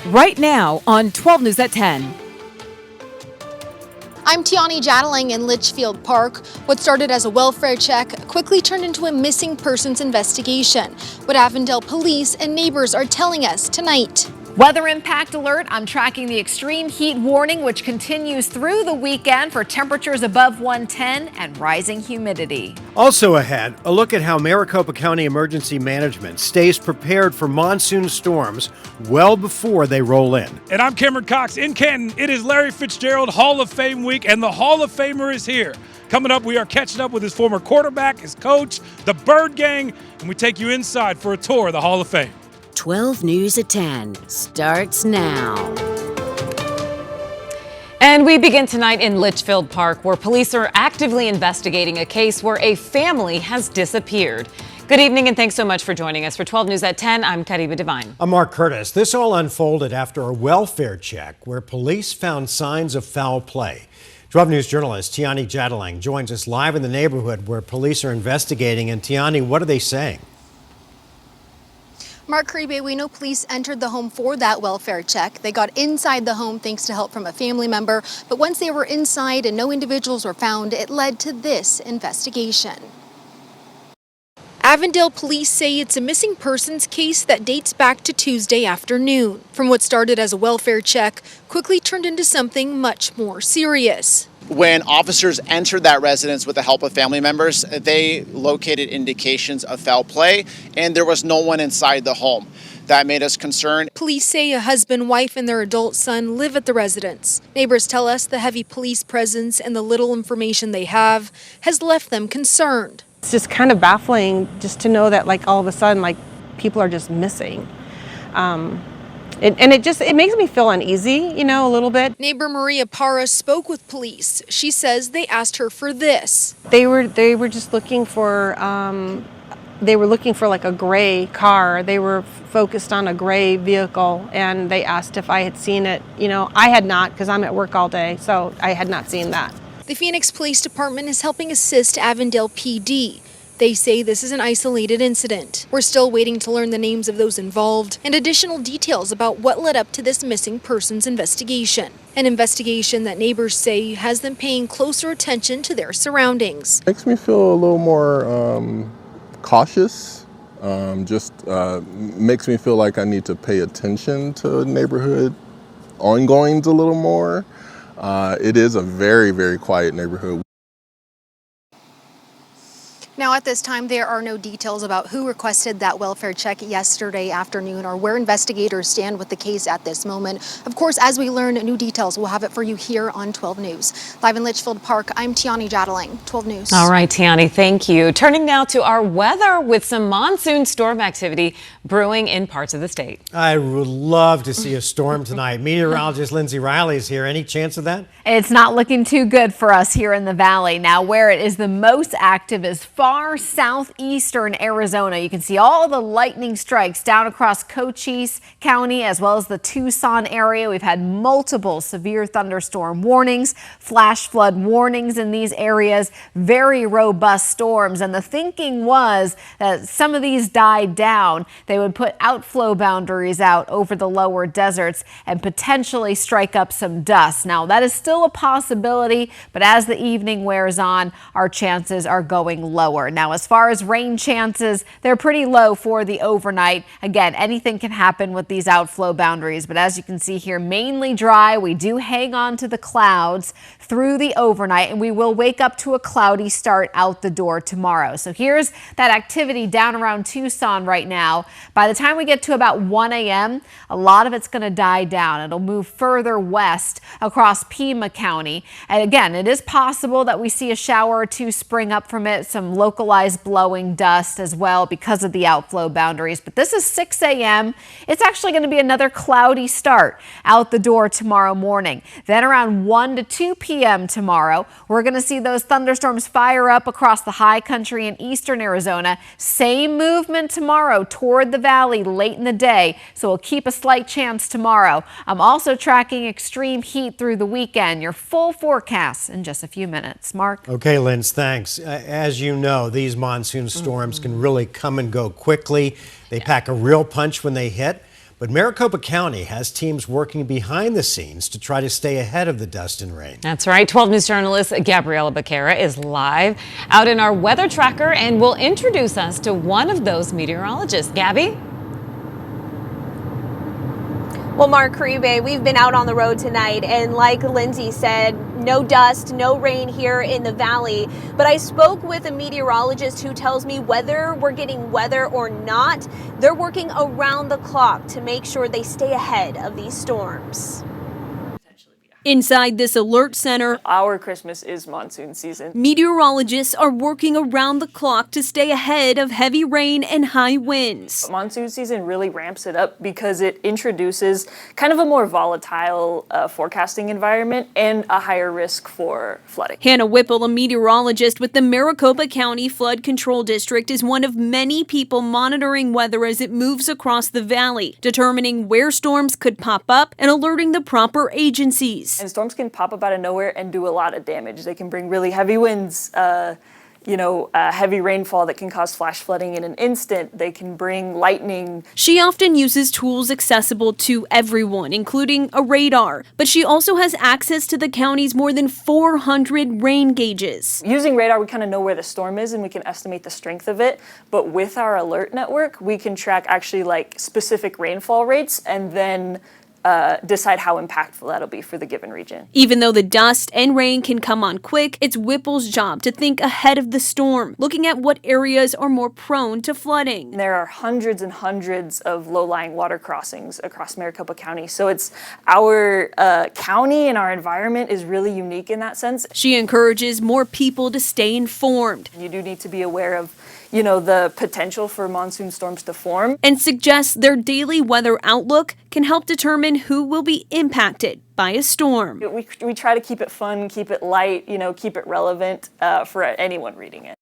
right now on 12 News at 10. I'm Tiani Jadaling in Litchfield Park. What started as a welfare check quickly turned into a missing persons investigation. What Avondale police and neighbors are telling us tonight. Weather impact alert. I'm tracking the extreme heat warning, which continues through the weekend for temperatures above 110 and rising humidity. Also ahead, a look at how Maricopa County Emergency Management stays prepared for monsoon storms well before they roll in. And I'm Cameron Cox in Canton. It is Larry Fitzgerald Hall of Fame week, and the Hall of Famer is here. Coming up, we are catching up with his former quarterback, his coach, the Bird Gang, and we take you inside for a tour of the Hall of Fame. 12 News at 10 starts now. And we begin tonight in Litchfield Park, where police are actively investigating a case where a family has disappeared. Good evening, and thanks so much for joining us. For 12 News at 10, I'm Kariba Devine. I'm Mark Curtis. This all unfolded after a welfare check where police found signs of foul play. 12 News journalist Tiani Jadaling joins us live in the neighborhood where police are investigating. And Tiani, what are they saying? Mark Caribe, we know police entered the home for that welfare check. They got inside the home thanks to help from a family member. But once they were inside and no individuals were found, it led to this investigation. Avondale police say it's a missing persons case that dates back to Tuesday afternoon. From what started as a welfare check, quickly turned into something much more serious. When officers entered that residence with the help of family members, they located indications of foul play, and there was no one inside the home. That made us concerned. Police say a husband, wife, and their adult son live at the residence. Neighbors tell us the heavy police presence and the little information they have has left them concerned. It's just kind of baffling just to know that all of a sudden people are just missing. It makes me feel uneasy, a little bit. Neighbor Maria Parra spoke with police. She says they asked her for this. They were just looking for a gray car. They were focused on a gray vehicle, and they asked if I had seen it. I had not, because I'm at work all day, so I had not seen that. The Phoenix Police Department is helping assist Avondale PD. They say this is an isolated incident. We're still waiting to learn the names of those involved and additional details about what led up to this missing persons investigation. An investigation that neighbors say has them paying closer attention to their surroundings. Makes me feel a little more cautious. Makes me feel like I need to pay attention to neighborhood ongoings a little more. It is a very, very quiet neighborhood. Now, at this time, there are no details about who requested that welfare check yesterday afternoon or where investigators stand with the case at this moment. Of course, as we learn new details, we'll have it for you here on 12 News. Live in Litchfield Park, I'm Tiani Jadaling, 12 News. All right, Tiani, thank you. Turning now to our weather with some monsoon storm activity brewing in parts of the state. I would love to see a storm tonight. Meteorologist Lindsay Riley is here. Any chance of that? It's not looking too good for us here in the valley. Now, where it is the most active is far southeastern Arizona. You can see all the lightning strikes down across Cochise County as well as the Tucson area. We've had multiple severe thunderstorm warnings, flash flood warnings in these areas, very robust storms. And the thinking was that some of these died down. They would put outflow boundaries out over the lower deserts and potentially strike up some dust. Now, that is still a possibility, but as the evening wears on, our chances are going lower. Now, as far as rain chances, they're pretty low for the overnight. Again, anything can happen with these outflow boundaries, but as you can see here, mainly dry. We do hang on to the clouds through the overnight, and we will wake up to a cloudy start out the door tomorrow. So here's that activity down around Tucson right now. By the time we get to about 1 a.m., a lot of it's going to die down. It'll move further west across Pima County. And again, it is possible that we see a shower or two spring up from it, some localized blowing dust as well because of the outflow boundaries. But this is 6 a.m. It's actually going to be another cloudy start out the door tomorrow morning. Then around 1 to 2 p.m. tomorrow, we're going to see those thunderstorms fire up across the high country in eastern Arizona. Same movement tomorrow toward the valley late in the day, so we'll keep a slight chance tomorrow. I'm also tracking extreme heat through the weekend. Your full forecast in just a few minutes. Mark? Okay, Linz, thanks. As you know, these monsoon storms can really come and go quickly. They pack a real punch when they hit. But Maricopa County has teams working behind the scenes to try to stay ahead of the dust and rain. That's right. 12 News journalist Gabriela Becerra is live out in our weather tracker and will introduce us to one of those meteorologists. Gabby? Well, Mark Caribe, we've been out on the road tonight, and like Lindsay said, no dust, no rain here in the valley. But I spoke with a meteorologist who tells me whether we're getting weather or not, they're working around the clock to make sure they stay ahead of these storms. Inside this alert center, our Christmas is monsoon season. Meteorologists are working around the clock to stay ahead of heavy rain and high winds. Monsoon season really ramps it up because it introduces kind of a more volatile forecasting environment and a higher risk for flooding. Hannah Whipple, a meteorologist with the Maricopa County Flood Control District, is one of many people monitoring weather as it moves across the valley, determining where storms could pop up and alerting the proper agencies. And storms can pop up out of nowhere and do a lot of damage. They can bring really heavy winds, heavy rainfall that can cause flash flooding in an instant. They can bring lightning. She often uses tools accessible to everyone, including a radar, but she also has access to the county's more than 400 rain gauges. Using radar, we kind of know where the storm is and we can estimate the strength of it. But with our alert network, we can track actually like specific rainfall rates and then decide how impactful that'll be for the given region. Even though the dust and rain can come on quick, it's Whipple's job to think ahead of the storm, looking at what areas are more prone to flooding. There are hundreds and hundreds of low-lying water crossings across Maricopa County, so it's our county and our environment is really unique in that sense. She encourages more people to stay informed. You do need to be aware of the potential for monsoon storms to form. And suggests their daily weather outlook can help determine who will be impacted by a storm. We try to keep it fun, keep it light, keep it relevant for anyone reading it.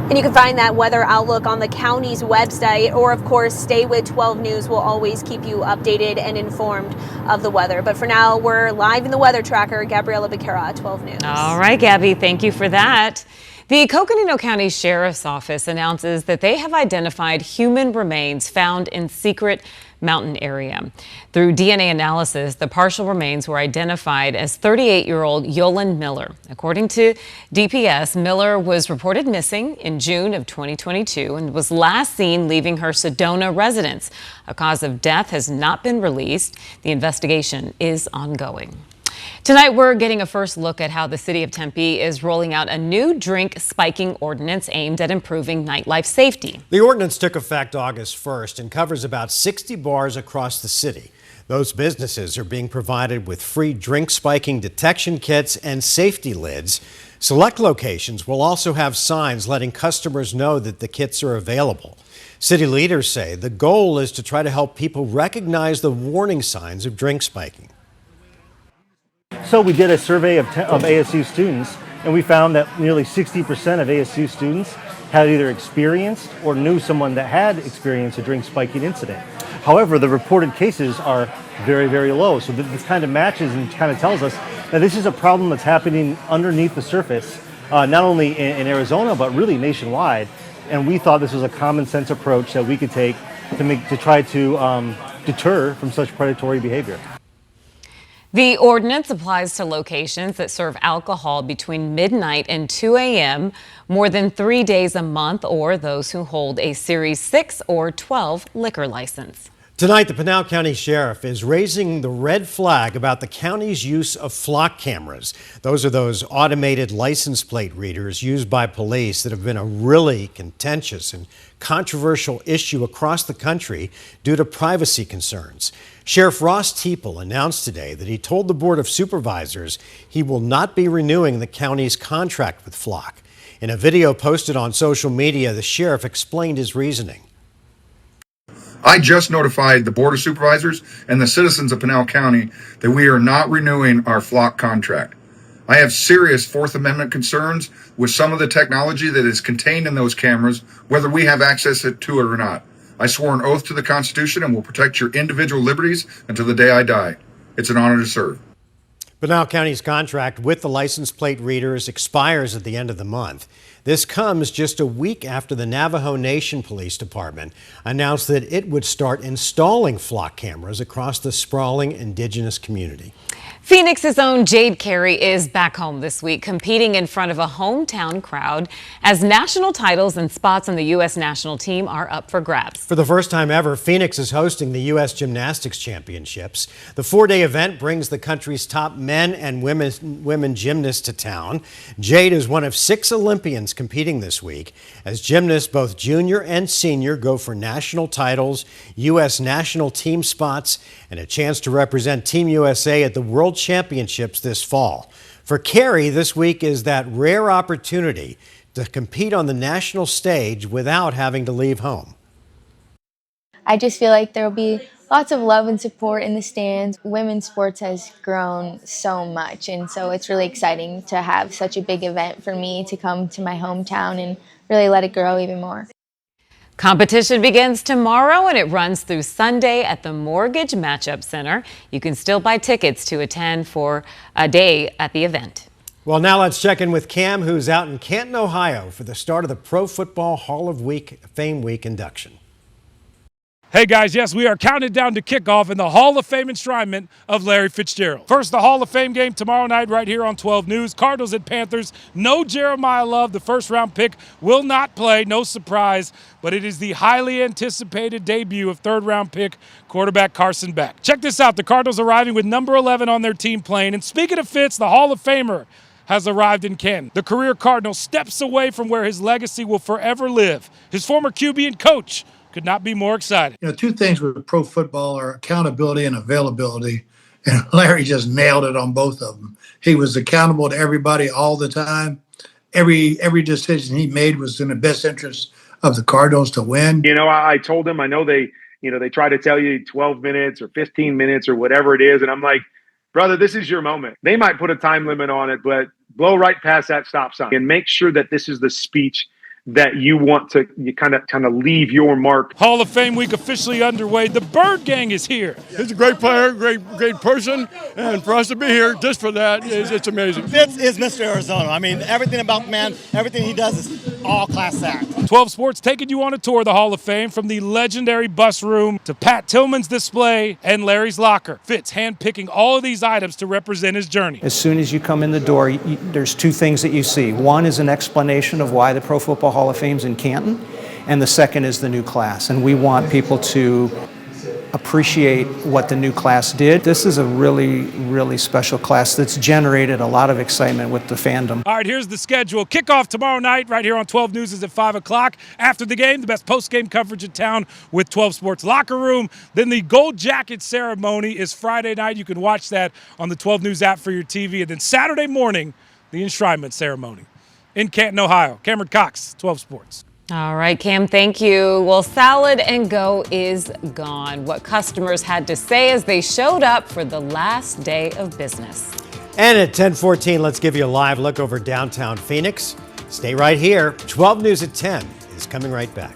And you can find that weather outlook on the county's website, or of course, stay with 12 News. We'll always keep you updated and informed of the weather. But for now, we're live in the weather tracker. Gabriela Becerra, 12 News. All right, Gabby, thank you for that. The Coconino County Sheriff's Office announces that they have identified human remains found in secret mountain area. Through DNA analysis, the partial remains were identified as 38-year-old Yolande Miller. According to DPS, Miller was reported missing in June of 2022 and was last seen leaving her Sedona residence. A cause of death has not been released. The investigation is ongoing. Tonight, we're getting a first look at how the city of Tempe is rolling out a new drink spiking ordinance aimed at improving nightlife safety. The ordinance took effect August 1st and covers about 60 bars across the city. Those businesses are being provided with free drink spiking detection kits and safety lids. Select locations will also have signs letting customers know that the kits are available. City leaders say the goal is to try to help people recognize the warning signs of drink spiking. So we did a survey of ASU students, and we found that nearly 60% of ASU students had either experienced or knew someone that had experienced a drink spiking incident. However, the reported cases are very, very low. So this kind of matches and kind of tells us that this is a problem that's happening underneath the surface, not only in Arizona, but really nationwide. And we thought this was a common sense approach that we could take to try to deter from such predatory behavior. The ordinance applies to locations that serve alcohol between midnight and 2 a.m. more than 3 days a month, or those who hold a Series 6 or 12 liquor license. Tonight, the Pinal County Sheriff is raising the red flag about the county's use of flock cameras. Those are those automated license plate readers used by police that have been a really contentious and controversial issue across the country due to privacy concerns. Sheriff Ross Teeple announced today that he told the Board of Supervisors he will not be renewing the county's contract with Flock. In a video posted on social media, the sheriff explained his reasoning. I just notified the Board of Supervisors and the citizens of Pinal County that we are not renewing our Flock contract. I have serious Fourth Amendment concerns with some of the technology that is contained in those cameras, whether we have access to it or not. I swore an oath to the Constitution and will protect your individual liberties until the day I die. It's an honor to serve. Pinal County's contract with the license plate readers expires at the end of the month. This comes just a week after the Navajo Nation Police Department announced that it would start installing flock cameras across the sprawling indigenous community. Phoenix's own Jade Carey is back home this week, competing in front of a hometown crowd as national titles and spots on the U.S. national team are up for grabs. For the first time ever, Phoenix is hosting the U.S. Gymnastics Championships. The four-day event brings the country's top men and women gymnasts to town. Jade is one of 6 Olympians competing this week as gymnasts, both junior and senior, go for national titles, U.S. national team spots, and a chance to represent Team USA at the World Championships this fall. For Carey, this week is that rare opportunity to compete on the national stage without having to leave home. I just feel like there will be lots of love and support in the stands. Women's sports has grown so much, and so it's really exciting to have such a big event for me to come to my hometown and really let it grow even more. Competition begins tomorrow and it runs through Sunday at the Mortgage Matchup Center. You can still buy tickets to attend for a day at the event. Well, now let's check in with Cam, who's out in Canton, Ohio for the start of the Pro Football Hall of Fame Week induction. Hey guys, yes, we are counted down to kickoff in the Hall of Fame enshrinement of Larry Fitzgerald. First, the Hall of Fame game tomorrow night right here on 12 News. Cardinals at Panthers. No Jeremiah Love, the first-round pick, will not play. No surprise, but it is the highly anticipated debut of third-round pick quarterback Carson Beck. Check this out. The Cardinals arriving with number 11 on their team plane. And speaking of Fitz, the Hall of Famer has arrived in Canton. The career Cardinal steps away from where his legacy will forever live. His former QB and coach could not be more excited. You know, 2 things with pro football are accountability and availability, and Larry just nailed it on both of them. He was accountable to everybody all the time. Every decision he made was in the best interest of the Cardinals to win. You know, I told him, I know they try to tell you 12 minutes or 15 minutes or whatever it is, and I'm like, brother, this is your moment. They might put a time limit on it, but blow right past that stop sign and make sure that this is the speech that you want to kind of leave your mark. Hall of Fame week officially underway. The Bird Gang is here. He's a great player, great person, and for us to be here just for that, it's amazing. Fitz is Mr. Arizona. I mean, everything about the man, everything he does is all class act. 12 Sports taking you on a tour of the Hall of Fame, from the legendary bus room to Pat Tillman's display and Larry's locker. Fitz handpicking all of these items to represent his journey. As soon as you come in the door, there's 2 things that you see. One is an explanation of why the Pro Football Hall of Fame's in Canton, and the second is the new class. And we want people to appreciate what the new class did. This is a really, really special class that's generated a lot of excitement with the fandom. All right, here's the schedule. Kickoff tomorrow night right here on 12 News is at 5 o'clock. After the game, the best post-game coverage in town with 12 Sports Locker Room. Then the Gold Jacket ceremony is Friday night. You can watch that on the 12 News app for your TV. And then Saturday morning, the enshrinement ceremony in Canton, Ohio. Cameron Cox, 12 Sports. All right, Cam, thank you. Well, Salad and Go is gone. What customers had to say as they showed up for the last day of business. And at 10:14, let's give you a live look over downtown Phoenix. Stay right here. 12 News at 10 is coming right back.